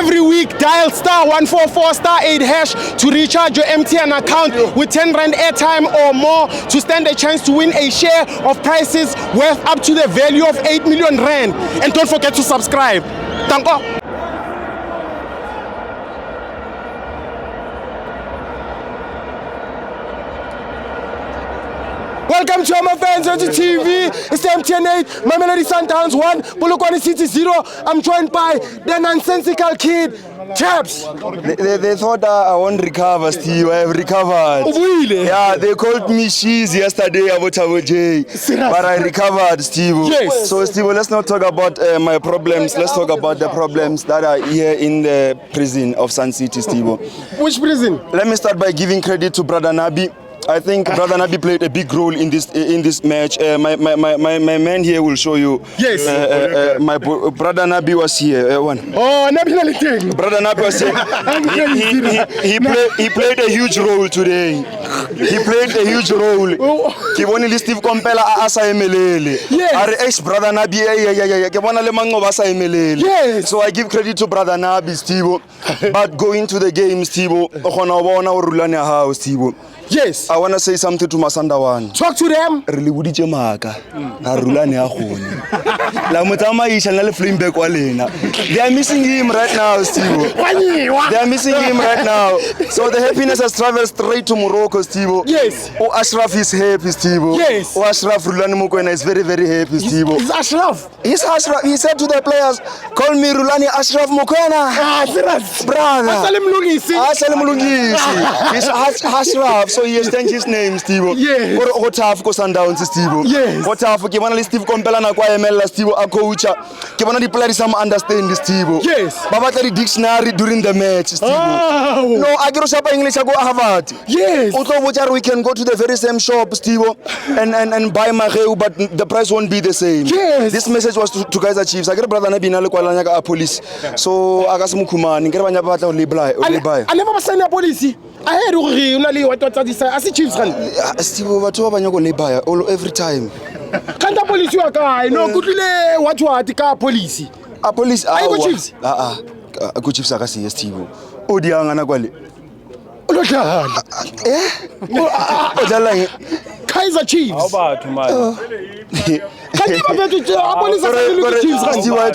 Every week, dial *144*8# to recharge your MTN account with 10 Rand airtime or more to stand a chance to win a share of prizes worth up to the value of 8 million Rand. And don't forget to subscribe. Thank you. Welcome to my fans on TV. It's the MTN 8, Mamelodi Sundowns 1, Polokwane City 0. I'm joined by the nonsensical kid, Chaps. They thought I won't recover, Steve. I have recovered. Really? Yeah, they called me Shees yesterday about J. But I recovered, Steve. Yes. So, Steve, let's not talk about my problems. Let's talk about the problems that are here in the prison of Sun City, Steve. Which prison? Let me start by giving credit to Brother Nabi. I think Brother Nabi played a big role in this match. My man here will show you. Yes. My Brother Nabi was here. Oh, Nabi Naliting. Brother Nabi was here. He played a huge role today. He played a huge role. Ke bone le Steve Kompela a sa emelele. Are ex Brother Nabi ke bona le mango ba sa emelele. Yes. So I give credit to Brother Nabi, Steve. But going to the game, Steve, o gona bona o rulane ha Steve. Yes. I want to say something to Masandawan. Talk to them. Re le buditse maka. A rulane a gone. La motsamaisha na le Flimbeck wa lena. They are missing him right now, Steve. They are missing him right now. So the happiness has traveled straight to Morocco, Steve. Yes. Oh, Ashraf is happy, Steve. Yes. Oh, Ashraf Rulani Mokwena is very, very happy, Steve. He's Ashraf. He's Ashraf. He said to the players, call me Rulani Ashraf Mokwena. Brother. Asalim Lungisi. He's Ashraf. So he has changed his name, Steve. Yes. Go tough go Sundowns, Steve. Yes. Go tough ke bona le Steve Kompela na kwa emela Steve a coacha. Ke bona di players some understand Steve. Yes. Ba batla di dictionary during the match, Steve. Oh. No, I get shapa English go Harvard. Yes. Utlo bocha we can go to the very same shop, Steve, and buy mageu, but the price won't be the same. Yes. This message was to Kaizer Chiefs. I get brother na bina le kwalanya ka police. So aga se mukhumani ngere banya batla o lebla o lebaya. I never was sent a police. I heard you only what this I see Chiefs run. Steve batho ba banya go lebaya all every time. Can't the police wa kae? No kutlile what ka police. A police I go Chiefs. Go Chiefs aka se Steve. O dianga na kwale. O lo hlala. O dlalang Kaizer Chiefs. Steve, I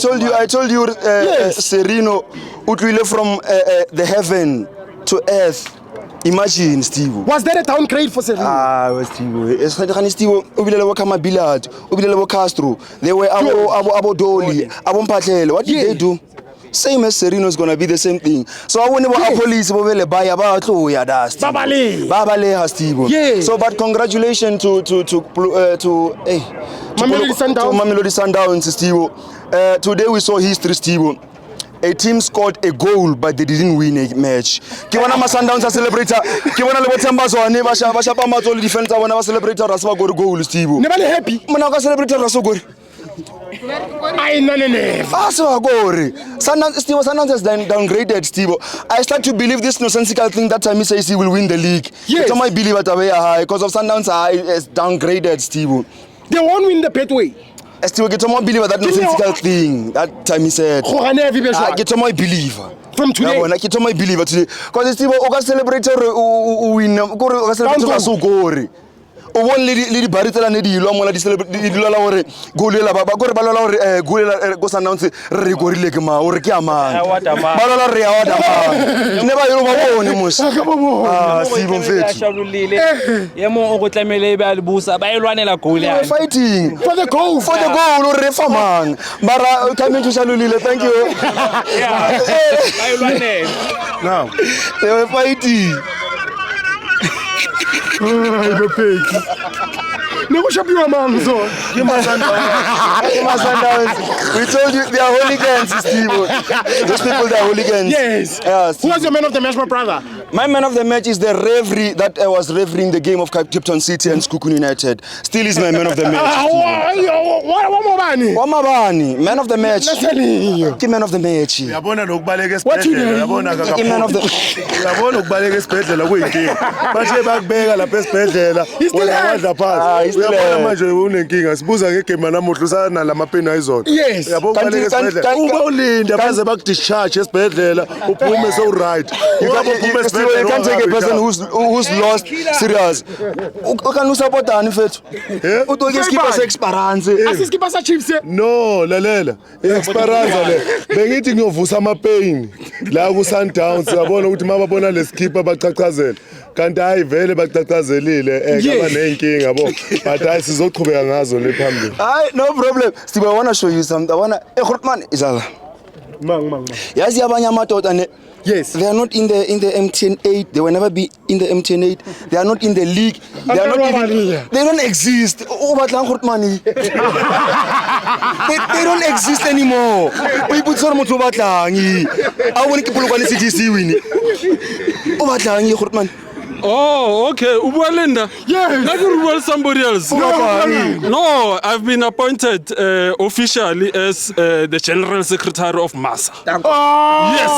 told you Yes. Serino utlile from the heaven to earth. Imagine, Steve. Was there a downgrade for Serino? Steve. It's not Steve. Ubilele wa Kama Bilad, ubilele wa Castro. They were abo Doli, abo Mpatlele. What did they do? Same as Serino is gonna be the same thing. So I want to police bobele buy about ya da Steve. Babale Steve. Yeah. So but congratulations to Mamelodi Sundowns, Steve. Today we saw history, Steve. A team scored a goal, but they didn't win a match. Kiwana Sundowns a celebrator. Kiwana lebo Tambazwane basha pa matolo defense wana ba celebrator raswa go goal, Steve. Never happy. Mona ka celebrator raso go. I no. Aso gore. Sundowns has downgraded, Steve. I start to believe this nonsensical thing that time he says he will win the league. Yes. But I believe that way high because of Sundowns is downgraded, Steve. They won't win the Betway. I still get more believe that nonsensical thing. That time he said. I get more believer. From today. I get more believer today. Because Steve, o celebrate win. O celebrate so gore. O won le di baritela ne di ilwa mola di celebrate di la hore golela ba gore ba lola hore golela go Sundowns re gorile ke ma hore ke amang ba lola re ya wada ma ne ba yelo ba bone mos Steve mfethu yemo o go tlamele ba le busa ba elwanela goal ya fighting For the goal. o re fa mang bara coming to Shalulile. Thank you. ba elwanela Now they were fighting. Never shop you among so. We told you they are hooligans, Steve. Those people, they are hooligans. Yes. Yes. Who was your man of the match, my brother? My man of the match is the referee that was refereeing the game of Cape Town City and Sekhukhune United. Still is my man of the match. Wamabani, man of the match. Ke man of the match. Yabona nokubaleka esibhedlela, yabona Ke man of the yabona ukubaleka esibhedlela kuyinkinga. Bathe bakubeka lapha esibhedlela, wena wadla phansi. Uyabona manje unenkinga. Sibuza ngegame namuhla usana lamapeni ayizona. Yes. Yabona ukubaleka esibhedlela. Uma ulinda baze bakudischarge esibhedlela, uphume so right. Yikho uphume esibhedlela. You can't take a person who's lost serious. Ukanu supportani mfethu? Utoke skipper se-experience. Asiskipa sa Chiefs. No, lalela. Experience le. Bengithi ngiyovusa amapain la ku Sundowns yabona ukuthi mababona leskipa bachachazela. Kanti hayi vele bachachazelile kaba nenkinga yabo. But hayi sizochubeka ngazo le phambili. Hayi no problem. Steve, I want to show you something. I want to Grootman izala. Mang. Yazi abanye amadoda ne. Yes. They are not in the MTN 8. They will never be in the MTN 8. They are not in the league. They are not even, they don't exist. Oh, but money. They don't exist anymore. We put some to batlangi. I want to keep looking at CGC winning. Oh, batlangi Grootman. Oh, okay. Ubualinda? Yes. Not Ubual somebody else. No, I've been appointed officially as the General Secretary of MASA. Yes.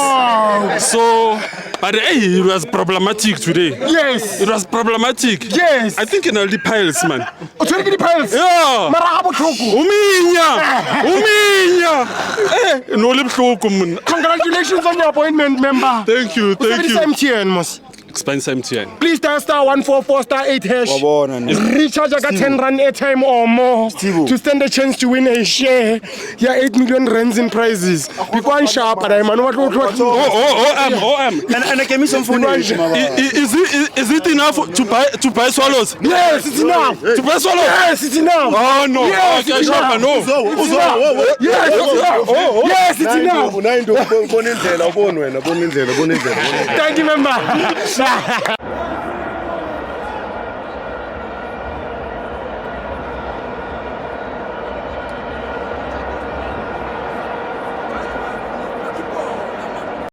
So, but hey, it was problematic today. Yes. It was problematic. Yes. I think in all the piles, man. O tshwere ke di-piles. Yeah. Mara ga botlhoko. Uminya. No le bohloko monna. Congratulations on your appointment, member. Thank you. MTN, mos. Expense MTN. Please dial *144*8#. Recharge ka 10 rand airtime or more to stand a chance to win a share. Yeah, 8 million rands in prizes. Because sharp, but I'm not And give me some food. Is it enough to buy swallows? Yes, it's enough. To buy swallows? Yes, it's enough. Oh no. Yes, Okay, it's sharp, enough. no. Yes, it's enough. Unayinto ubona indlela ubona wena ubona indlela. Thank you, member.